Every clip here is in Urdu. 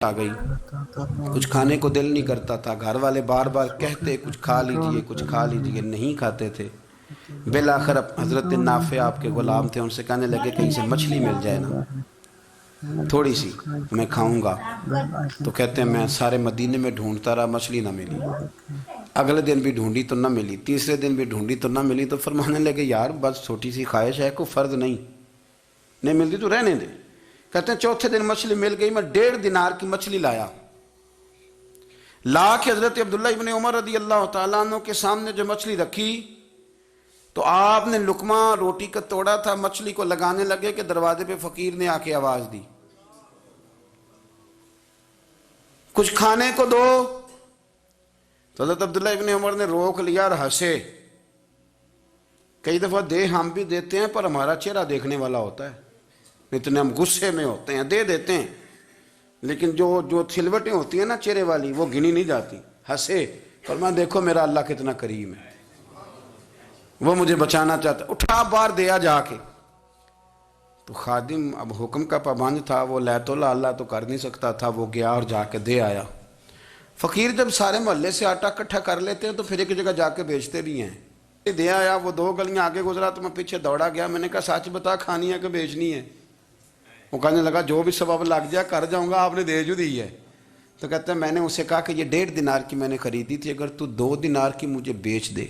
آ گئی، کچھ کھانے کو دل نہیں کرتا تھا، گھر والے بار بار کہتے کچھ کھا لیجئے کچھ کھا لیجئے، نہیں کھاتے تھے۔ بالآخر حضرت نافع آپ کے غلام تھے، ان سے کہنے لگے کہیں سے مچھلی مل جائے نا تھوڑی سی، میں کھاؤں گا۔ تو کہتے ہیں میں سارے مدینے میں ڈھونڈتا رہا، مچھلی نہ ملی۔ اگلے دن بھی ڈھونڈی تو نہ ملی، تیسرے دن بھی ڈھونڈی تو نہ ملی، تو فرمانے لگے یار بس چھوٹی سی خواہش ہے، کوئی فرض نہیں ملتی تو رہنے دے۔ کہتے ہیں چوتھے دن مچھلی مل گئی، میں 1.5 دینار کی مچھلی لایا، لا کے حضرت عبداللہ ابن عمر رضی اللہ تعالیٰ عنہ کے سامنے جو مچھلی رکھی تو آپ نے لقمہ روٹی کا توڑا تھا، مچھلی کو لگانے لگے کہ دروازے پہ فقیر نے آ کے آواز دی کچھ کھانے کو دو۔ تو حضرت عبداللہ ابن عمر نے روک لیا اور ہنسے۔ کئی دفعہ دے ہم بھی دیتے ہیں پر ہمارا چہرہ دیکھنے والا ہوتا ہے، اتنے ہم غصے میں ہوتے ہیں، دے دیتے ہیں، لیکن جو کھلوٹیں ہوتی ہیں نا چہرے والی وہ گنی نہیں جاتی۔ ہنسے، فرمایا دیکھو میرا اللہ کتنا کریم ہے، وہ مجھے بچانا چاہتا ہے، اٹھا بار دیا جا کے۔ تو خادم اب حکم کا پابند تھا، وہ لیت اللہ تو کر نہیں سکتا تھا، وہ گیا اور جا کے دے آیا۔ فقیر جب سارے محلے سے آٹا اکٹھا کر لیتے ہیں تو پھر ایک جگہ جا کے بیچتے بھی ہیں۔ دے آیا، وہ 2 گلیاں آگے گزرا تو میں پیچھے دوڑا گیا، میں نے کہا سچ بتا کھانی ہے کہ بیچنی ہے؟ وہ کہنے لگا جو بھی سبب لگ جائے کر جاؤں گا، آپ نے دے جو دی ہے۔ تو کہتا ہے میں نے اسے کہا کہ یہ 1.5 دینار کی میں نے خریدی تھی، اگر تو 2 دینار کی مجھے بیچ دے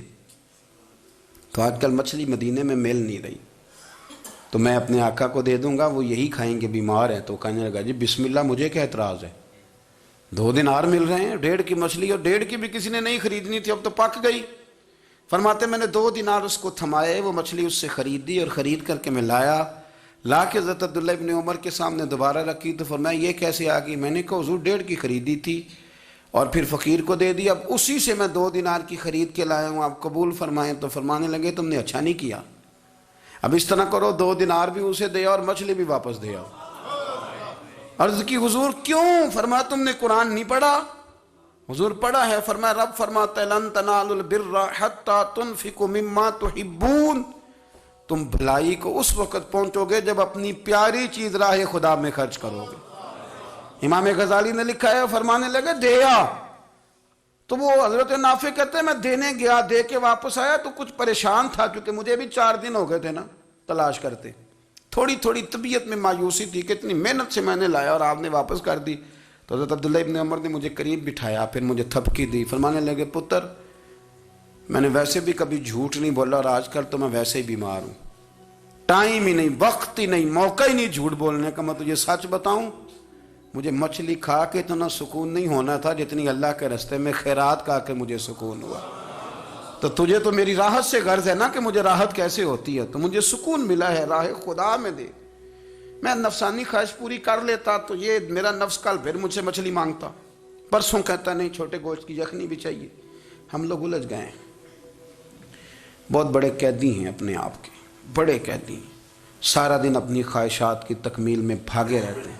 تو آج کل مچھلی مدینے میں مل نہیں رہی، تو میں اپنے آقا کو دے دوں گا، وہ یہی کھائیں گے، بیمار ہیں۔ تو کہنے لگا جی بسم اللہ، مجھے کیا اعتراض ہے، 2 دینار مل رہے ہیں، 1.5 کی مچھلی، اور 1.5 کی بھی کسی نے نہیں خریدنی تھی، اب تو پک گئی۔ فرماتے میں نے 2 دینار اس کو تھمائے، وہ مچھلی اس سے خریدی اور خرید کر کے میں لایا، لا کے حضرت عبداللہ ابن عمر کے سامنے دوبارہ رکھی تو فرمایا یہ کیسے آ گئی؟ میں نے کہا حضور 1.5 کی خریدی تھی اور پھر فقیر کو دے دی، اب اسی سے میں 2 دینار کی خرید کے لایا ہوں، آپ قبول فرمائیں۔ تو فرمانے لگے تم نے اچھا نہیں کیا، اب اس طرح کرو 2 دینار بھی اسے دے اور مچھلی بھی واپس دے آؤ۔ عرض کی حضور کیوں؟ فرمایا تم نے قرآن نہیں پڑھا؟ حضور پڑھا ہے۔ فرمایا رب فرماتا ہے لن تنالوا البر حتی تنفقوا مما تحبون، تم بھلائی کو اس وقت پہنچو گے جب اپنی پیاری چیز راہ خدا میں خرچ کرو گے۔ امام غزالی نے لکھا ہے، فرمانے لگے دیا، تو وہ حضرت نافع کہتے ہیں میں دینے گیا، دے کے واپس آیا تو کچھ پریشان تھا کیونکہ مجھے بھی 4 دن ہو گئے تھے نا تلاش کرتے، تھوڑی طبیعت میں مایوسی تھی کہ اتنی محنت سے میں نے لایا اور آپ نے واپس کر دی۔ تو حضرت عبداللہ ابن عمر نے مجھے قریب بٹھایا، پھر مجھے تھپکی دی، فرمانے لگے پتر میں نے ویسے بھی کبھی جھوٹ نہیں بولا اور آج کل تو میں ویسے ہی بیمار ہوں، ٹائم ہی نہیں، وقت ہی نہیں، موقع ہی نہیں جھوٹ بولنے کا، میں تجھے سچ بتاؤں مجھے مچھلی کھا کے اتنا سکون نہیں ہونا تھا جتنی اللہ کے راستے میں خیرات کھا کے مجھے سکون ہوا۔ تو تجھے تو میری راحت سے غرض ہے نا کہ مجھے راحت کیسے ہوتی ہے، تو مجھے سکون ملا ہے راہ خدا میں دے، میں نفسانی خواہش پوری کر لیتا تو یہ میرا نفس کل پھر مجھ سے مچھلی مانگتا، پرسوں کہتا نہیں چھوٹے گوشت کی یخنی بھی چاہیے۔ ہم لوگ الجھ گئے ہیں، بہت بڑے قیدی ہیں اپنے آپ کے، بڑے قیدی ہیں، سارا دن اپنی خواہشات کی تکمیل میں بھاگے رہتے ہیں،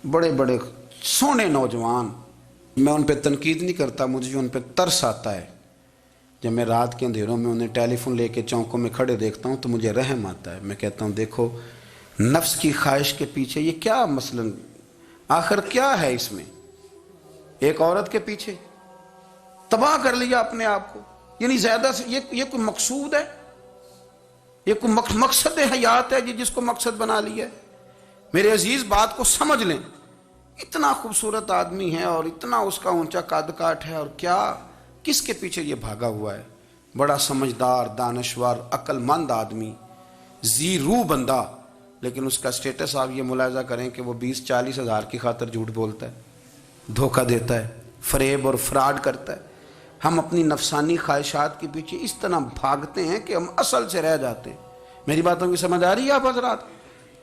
بڑے بڑے سونے نوجوان۔ میں ان پہ تنقید نہیں کرتا، مجھے جو ان پہ ترس آتا ہے جب میں رات کے اندھیروں میں انہیں ٹیلی فون لے کے چوکوں میں کھڑے دیکھتا ہوں تو مجھے رحم آتا ہے۔ میں کہتا ہوں دیکھو نفس کی خواہش کے پیچھے یہ کیا مثلاً آخر کیا ہے اس میں، ایک عورت کے پیچھے تباہ کر لیا اپنے آپ کو، یعنی زیادہ سے یہ کوئی مقصود ہے، یہ کوئی مقصد حیات ہے جس کو مقصد بنا لیا ہے؟ میرے عزیز بات کو سمجھ لیں، اتنا خوبصورت آدمی ہے اور اتنا اس کا اونچا قد کاٹ ہے، اور کیا کس کے پیچھے یہ بھاگا ہوا ہے؟ بڑا سمجھدار، دانشور، عقل مند آدمی، ذی روح بندہ، لیکن اس کا سٹیٹس آپ یہ ملاحظہ کریں کہ وہ 20-40 ہزار کی خاطر جھوٹ بولتا ہے، دھوکہ دیتا ہے، فریب اور فراڈ کرتا ہے۔ ہم اپنی نفسانی خواہشات کے پیچھے اس طرح بھاگتے ہیں کہ ہم اصل سے رہ جاتے ہیں۔ میری باتوں کی سمجھ آ رہی ہے آپ حضرات؟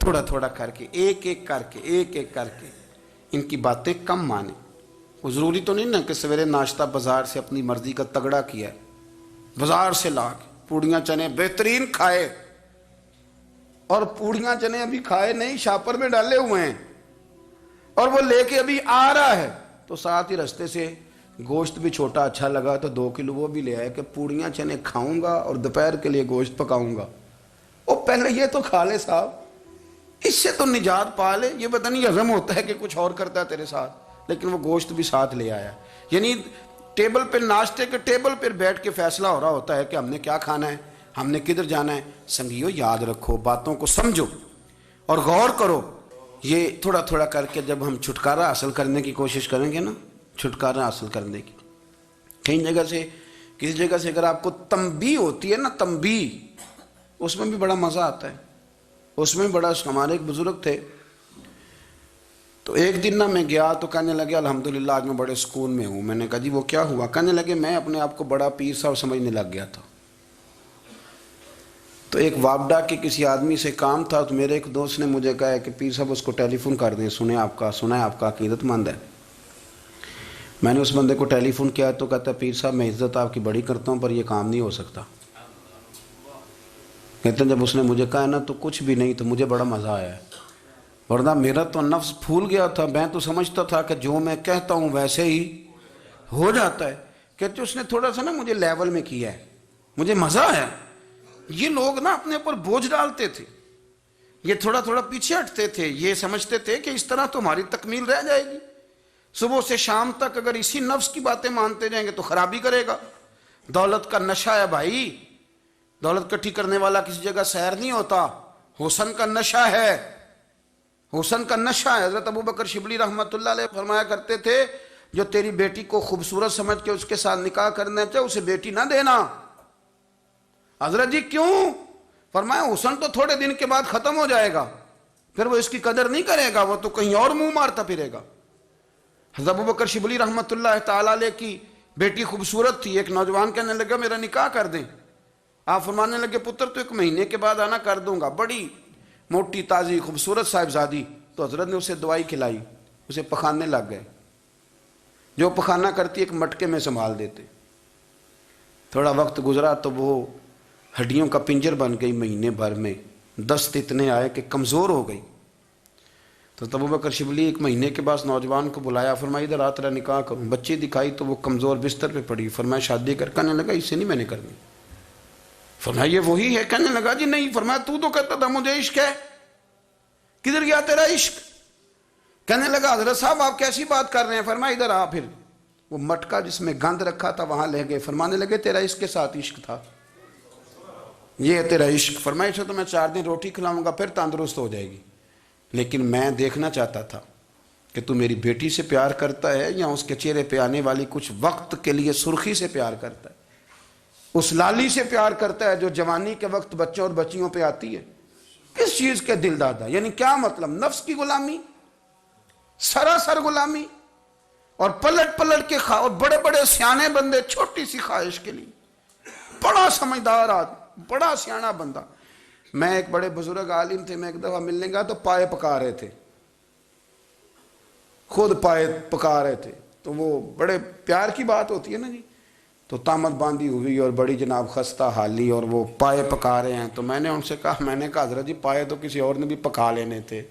تھوڑا تھوڑا کر کے، ایک ایک کر کے ان کی باتیں کم مانیں۔ وہ ضروری تو نہیں نا کہ سویرے ناشتہ بازار سے اپنی مرضی کا تگڑا کیا ہے، بازار سے لا کے پوڑیاں چنے بہترین کھائے، اور پوڑیاں چنے ابھی کھائے نہیں، شاپر میں ڈالے ہوئے ہیں، اور وہ لے کے ابھی آ رہا ہے تو ساتھ ہی رستے سے گوشت بھی چھوٹا اچھا لگا تو 2 کلو وہ بھی لے آئے کہ پوڑیاں چنے کھاؤں گا اور دوپہر کے لیے گوشت پکاؤں گا۔ وہ پہلے یہ تو کھا لے صاحب، اس سے تو نجات پا لے. یہ پتہ نہیں ہضم ہوتا ہے کہ کچھ اور کرتا ہے تیرے ساتھ، لیکن وہ گوشت بھی ساتھ لے آیا. یعنی ٹیبل پہ، ناشتے کے ٹیبل پہ بیٹھ کے فیصلہ ہو رہا ہوتا ہے کہ ہم نے کیا کھانا ہے، ہم نے کدھر جانا ہے. سنگیو یاد رکھو، باتوں کو سمجھو اور غور کرو. یہ تھوڑا تھوڑا کر کے جب ہم چھٹکارا حاصل کرنے کی کوشش کریں گے نا، چھٹکارا حاصل کرنے کی، کہیں جگہ سے، کسی جگہ سے اگر آپ کو تنبیہ ہوتی ہے نا، تنبیہ، اس میں بھی بڑا مزہ آتا ہے. اس میں بڑا، ہمارے ایک بزرگ تھے، تو ایک دن نا میں گیا تو کہنے لگے الحمدللہ آج میں بڑے سکون میں ہوں. میں نے کہا جی وہ کیا ہوا؟ کہنے لگے میں اپنے آپ کو بڑا پیر صاحب سمجھنے لگ گیا تھا. تو ایک وابڈا کے کسی آدمی سے کام تھا، تو میرے ایک دوست نے مجھے کہا کہ پیر صاحب اس کو ٹیلی فون کر دیں، سنا ہے آپ کا عقیدت مند ہے. میں نے اس بندے کو ٹیلی فون کیا تو کہتا ہے پیر صاحب میں عزت آپ کی بڑی کرتا ہوں پر یہ کام نہیں ہو سکتا. کہتے ہیں جب اس نے مجھے کہا نا تو کچھ بھی نہیں، تو مجھے بڑا مزہ آیا ہے، ورنہ میرا تو نفس پھول گیا تھا. میں تو سمجھتا تھا کہ جو میں کہتا ہوں ویسے ہی ہو جاتا ہے. کہتے اس نے تھوڑا سا نا مجھے لیول میں کیا ہے، مجھے مزہ آیا. یہ لوگ نا اپنے اوپر بوجھ ڈالتے تھے، یہ تھوڑا تھوڑا پیچھے ہٹتے تھے، یہ سمجھتے تھے کہ اس طرح تو ہماری تکمیل رہ جائے گی. صبح سے شام تک اگر اسی نفس کی باتیں مانتے جائیں گے تو خرابی کرے گا. دولت کا نشہ ہے بھائی، دولت کٹھی کرنے والا کسی جگہ سیر نہیں ہوتا. حسن کا نشہ ہے، حسن کا نشہ ہے. حضرت ابو بکر شبلی رحمۃ اللہ علیہ فرمایا کرتے تھے جو تیری بیٹی کو خوبصورت سمجھ کے اس کے ساتھ نکاح کرنا چاہے اسے بیٹی نہ دینا. حضرت جی کیوں؟ فرمایا حسن تو تھوڑے دن کے بعد ختم ہو جائے گا، پھر وہ اس کی قدر نہیں کرے گا، وہ تو کہیں اور منہ مارتا پھرے گا. حضرت ابو بکر شبلی رحمۃ اللہ تعالیٰ علیہ کی بیٹی خوبصورت تھی. ایک نوجوان کہنے لگا میرا نکاح کر دیں. آپ فرمانے لگے پتر تو 1 مہینے کے بعد آنا، کر دوں گا. بڑی موٹی تازی خوبصورت صاحبزادی. تو حضرت نے اسے دوائی کھلائی، اسے پخانے لگ گئے. جو پخانہ کرتی ایک مٹکے میں سنبھال دیتے. تھوڑا وقت گزرا تو وہ ہڈیوں کا پنجر بن گئی. مہینے بھر میں دست اتنے آئے کہ کمزور ہو گئی. تو ابو بکر شبلی 1 مہینے کے بعد نوجوان کو بلایا، فرمایا ادھر آ تیرا نکاح کروں. بچی دکھائی تو وہ کمزور بستر پہ پڑی. فرمایا شادی کر. کہنے لگا اس سے نہیں میں نے کرنی. فرمایا یہ وہی ہے؟ کہنے لگا جی نہیں. فرمایا تو کہتا تھا مجھے عشق ہے، کدھر گیا تیرا عشق؟ کہنے لگا حضرت صاحب آپ کیسی بات کر رہے ہیں؟ فرمایا ادھر آ. پھر وہ مٹکا جس میں گند رکھا تھا وہاں لے گئے. فرمانے لگے تیرا اس کے ساتھ عشق تھا، یہ ہے تیرا عشق. فرمایا اسے تو میں 4 دن روٹی کھلاؤں گا پھر تندرست ہو جائے گی، لیکن میں دیکھنا چاہتا تھا کہ تو میری بیٹی سے پیار کرتا ہے یا اس کے چہرے پہ آنے والی کچھ وقت کے لیے سرخی سے پیار کرتا ہے، اس لالی سے پیار کرتا ہے جو جوانی کے وقت بچوں اور بچیوں پہ آتی ہے. کس چیز کے دل دادا؟ یعنی کیا مطلب؟ نفس کی غلامی، سراسر غلامی. اور پلٹ پلٹ کے اور بڑے بڑے سیانے بندے چھوٹی سی خواہش کے لیے. بڑا سمجھدار آدمی، بڑا سیانا بندہ. میں ایک بڑے بزرگ عالم تھے، میں ایک دفعہ ملنے گیا تو پائے پکا رہے تھے، خود پائے پکا رہے تھے. تو وہ بڑے پیار کی بات ہوتی ہے نا جی. تو تامت باندھی ہوئی اور بڑی جناب خستہ حالی اور وہ پائے پکا رہے ہیں. تو میں نے ان سے کہا، میں نے کہا حضرت جی پائے تو کسی اور نے بھی پکا لینے تھے،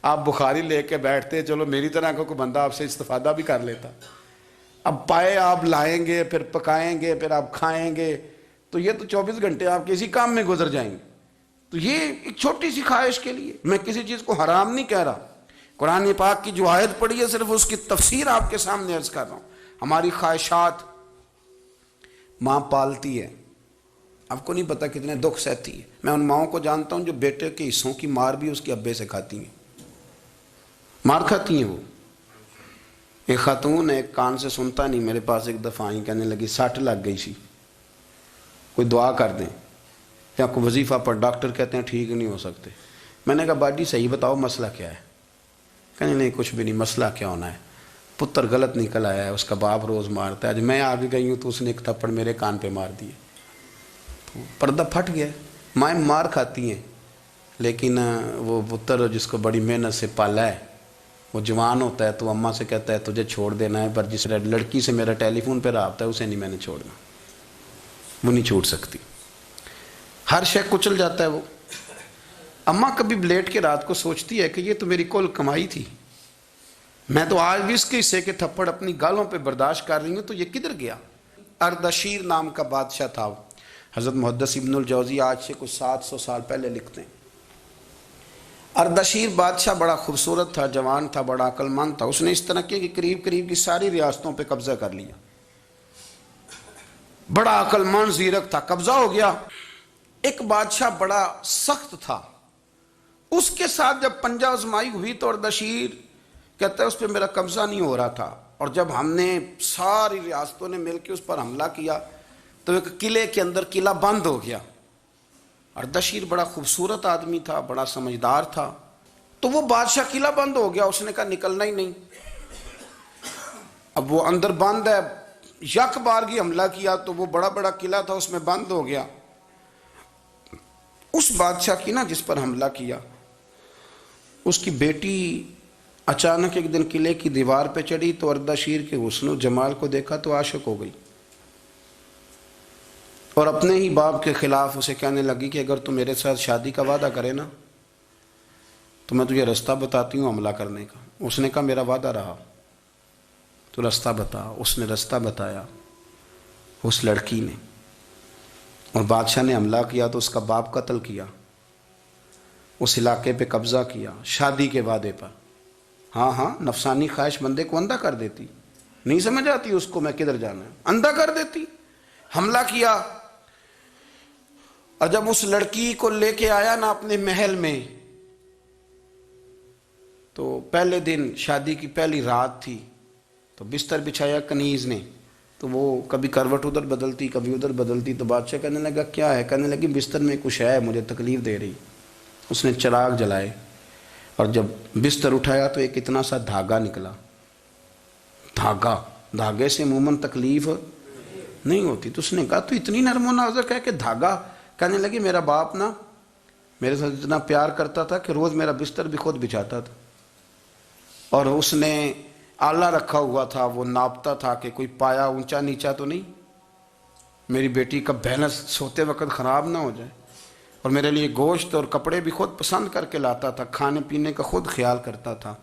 آپ بخاری لے کے بیٹھتے، چلو میری طرح کا کوئی بندہ آپ سے استفادہ بھی کر لیتا. اب پائے آپ لائیں گے، پھر پکائیں گے، پھر آپ کھائیں گے، تو یہ تو 24 گھنٹے آپ کسی کام میں گزر جائیں گے. تو یہ ایک چھوٹی سی خواہش کے لیے. میں کسی چیز کو حرام نہیں کہہ رہا، قرآن پاک کی جو آیت پڑھی ہے صرف اس کی تفسیر آپ کے سامنے عرض کر رہا ہوں. ہماری خواہشات ماں پالتی ہے، آپ کو نہیں پتا کتنے دکھ سہتی ہے. میں ان ماؤں کو جانتا ہوں جو بیٹے کے حصوں کی مار بھی اس کے ابے سے کھاتی ہیں، مار کھاتی ہیں. وہ ایک خاتون ہے، ایک کان سے سنتا نہیں، میرے پاس ایک دفعہ آئی، کہنے لگی 60 لگ گئی سی، کوئی دعا کر دیں یا کوئی وظیفہ پر، ڈاکٹر کہتے ہیں ٹھیک نہیں ہو سکتے. میں نے کہا باجی صحیح بتاؤ مسئلہ کیا ہے؟ کہنے نہیں کچھ بھی نہیں. مسئلہ کیا ہونا ہے؟ پتر غلط نکل آیا ہے، اس کا باپ روز مارتا ہے، آج میں آگے گئی ہوں تو اس نے ایک تھپڑ میرے کان پہ مار دیے. تو پردہ پھٹ گیا. مائیں مار کھاتی ہیں لیکن وہ پتر جس کو بڑی محنت سے پالا ہے وہ جوان ہوتا ہے تو اماں سے کہتا ہے تجھے چھوڑ دینا ہے، پر جس لڑکی سے میرا ٹیلی فون پہ رابطہ ہے اسے نہیں میں نے چھوڑنا، وہ نہیں چھوڑ سکتی. ہر شے کچل جاتا ہے وہ. اماں کبھی لیٹ کے رات کو سوچتی ہے کہ یہ تو میری کل کمائی تھی، میں تو آج بھی اس کے حصے کے تھپڑ اپنی گالوں پہ برداشت کر رہی ہوں، تو یہ کدھر گیا؟ اردشیر نام کا بادشاہ تھا. حضرت محدث ابن الجوزی آج سے کچھ 700 سال پہلے لکھتے ہیں. اردشیر بادشاہ بڑا خوبصورت تھا، جوان تھا، بڑا عقل مند تھا. اس نے اس طرح کیا کہ قریب قریب کی ساری ریاستوں پہ قبضہ کر لیا. بڑا عقل مند زیرک تھا، قبضہ ہو گیا. ایک بادشاہ بڑا سخت تھا، اس کے ساتھ جب پنجہ آزمائی ہوئی تو اردشیر کہتا ہے اس پہ میرا قبضہ نہیں ہو رہا تھا، اور جب ہم نے ساری ریاستوں نے مل کے اس پر حملہ کیا تو ایک قلعے کے اندر قلعہ بند ہو گیا. اردشیر بڑا خوبصورت آدمی تھا، بڑا سمجھدار تھا، تو وہ بادشاہ قلعہ بند ہو گیا. اس نے کہا نکلنا ہی نہیں. اب وہ اندر بند ہے، یک بارگی حملہ کیا تو وہ بڑا بڑا قلعہ تھا اس میں بند ہو گیا. اس بادشاہ کی نا جس پر حملہ کیا، اس کی بیٹی اچانک ایک دن قلعے کی دیوار پہ چڑھی تو اردشیر کے حسن و جمال کو دیکھا تو عاشق ہو گئی، اور اپنے ہی باپ کے خلاف اسے کہنے لگی کہ اگر تو میرے ساتھ شادی کا وعدہ کرے نا تو میں تجھے رستہ بتاتی ہوں حملہ کرنے کا. اس نے کہا میرا وعدہ رہا، تو رستہ بتا. اس نے رستہ بتایا اس لڑکی نے، اور بادشاہ نے حملہ کیا تو اس کا باپ قتل کیا، اس علاقے پہ قبضہ کیا شادی کے وعدے پر. ہاں نفسانی خواہش بندے کو اندھا کر دیتی، نہیں سمجھ آتی اس کو میں کدھر جانا ہے، اندھا کر دیتی. حملہ کیا، اور جب اس لڑکی کو لے کے آیا نا اپنے محل میں، تو پہلے دن شادی کی پہلی رات تھی، تو بستر بچھایا کنیز نے، تو وہ کبھی کروٹ ادھر بدلتی کبھی ادھر بدلتی. تو بادشاہ کہنے لگا کیا ہے؟ کہنے لگی بستر میں کچھ ہے، مجھے تکلیف دے رہی. اس نے چراغ جلائے اور جب بستر اٹھایا تو ایک اتنا سا دھاگا نکلا. دھاگے سے عموماً تکلیف نہیں ہوتی. تو اس نے کہا تو اتنی نرم و نازک ہے کہ دھاگا. کہنے لگی میرا باپ نا میرے ساتھ اتنا پیار کرتا تھا کہ روز میرا بستر بھی خود بچھاتا تھا، اور اس نے آلہ رکھا ہوا تھا، وہ ناپتا تھا کہ کوئی پایا اونچا نیچا تو نہیں، میری بیٹی کا بیلنس سوتے وقت خراب نہ ہو جائے. اور میرے لیے گوشت اور کپڑے بھی خود پسند کر کے لاتا تھا، کھانے پینے کا خود خیال کرتا تھا.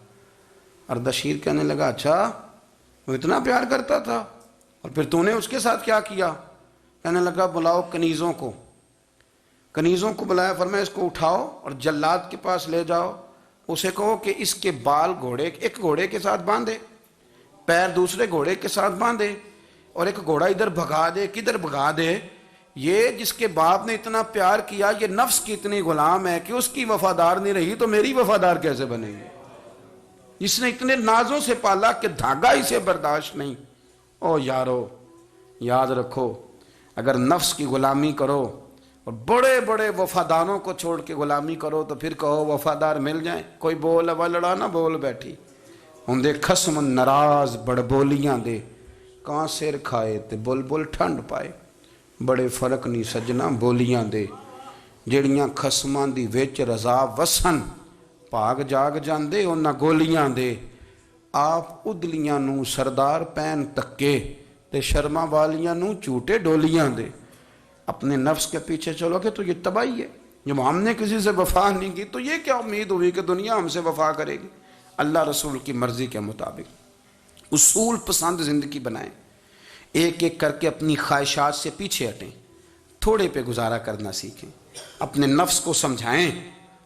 اردشیر کہنے لگا اچھا وہ اتنا پیار کرتا تھا، اور پھر تو نے اس کے ساتھ کیا کیا؟ کہنے لگا بلاؤ کنیزوں کو. کنیزوں کو بلایا، فرمایا اس کو اٹھاؤ اور جلاد کے پاس لے جاؤ، اسے کہو کہ اس کے بال ایک گھوڑے کے ساتھ باندھے، پیر دوسرے گھوڑے کے ساتھ باندھے، اور ایک گھوڑا ادھر بھگا دے کدھر بھگا دے. یہ جس کے باپ نے اتنا پیار کیا، یہ نفس کی اتنی غلام ہے کہ اس کی وفادار نہیں رہی تو میری وفادار کیسے بنے گی؟ جس نے اتنے نازوں سے پالا کہ دھاگا اسے برداشت نہیں. او یارو یاد رکھو، اگر نفس کی غلامی کرو اور بڑے بڑے وفاداروں کو چھوڑ کے غلامی کرو تو پھر کہو وفادار مل جائیں. کوئی بول وا لڑا نہ بول بیٹھی ہوندے خصم ناراض بڑ بولیاں دے، کہاں سر کھائے تے بلبل ٹھنڈ پائے. بڑے فرق نہیں سجنا بولیاں دے، جڑیاں خصماں دی وچ رضا وسن، پاگ جاگ جاندے انہاں گولیاں دے. آپ ادلیاں نو سردار پین تکے تے شرما والیاں نو چوٹے ڈولیاں دے. اپنے نفس کے پیچھے چلو گے تو یہ تباہی ہے. جب ہم نے کسی سے وفا نہیں کی تو یہ کیا امید ہوئی کہ دنیا ہم سے وفا کرے گی؟ اللہ رسول کی مرضی کے مطابق اصول پسند زندگی بنائیں، ایک ایک کر کے اپنی خواہشات سے پیچھے ہٹیں، تھوڑے پہ گزارا کرنا سیکھیں، اپنے نفس کو سمجھائیں.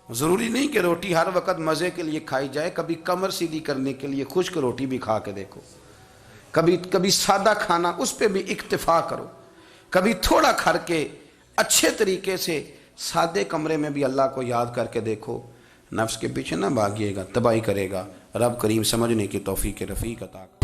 ضروری نہیں کہ روٹی ہر وقت مزے کے لیے کھائی جائے، کبھی کمر سیدھی کرنے کے لیے خشک روٹی بھی کھا کے دیکھو، کبھی سادہ کھانا اس پہ بھی اکتفا کرو، کبھی تھوڑا کھر کے اچھے طریقے سے سادے کمرے میں بھی اللہ کو یاد کر کے دیکھو. نفس کے پیچھے نہ بھاگیے گا، تباہی کرے گا. رب کریم سمجھنے کی توفیق رفیق عطا کرے.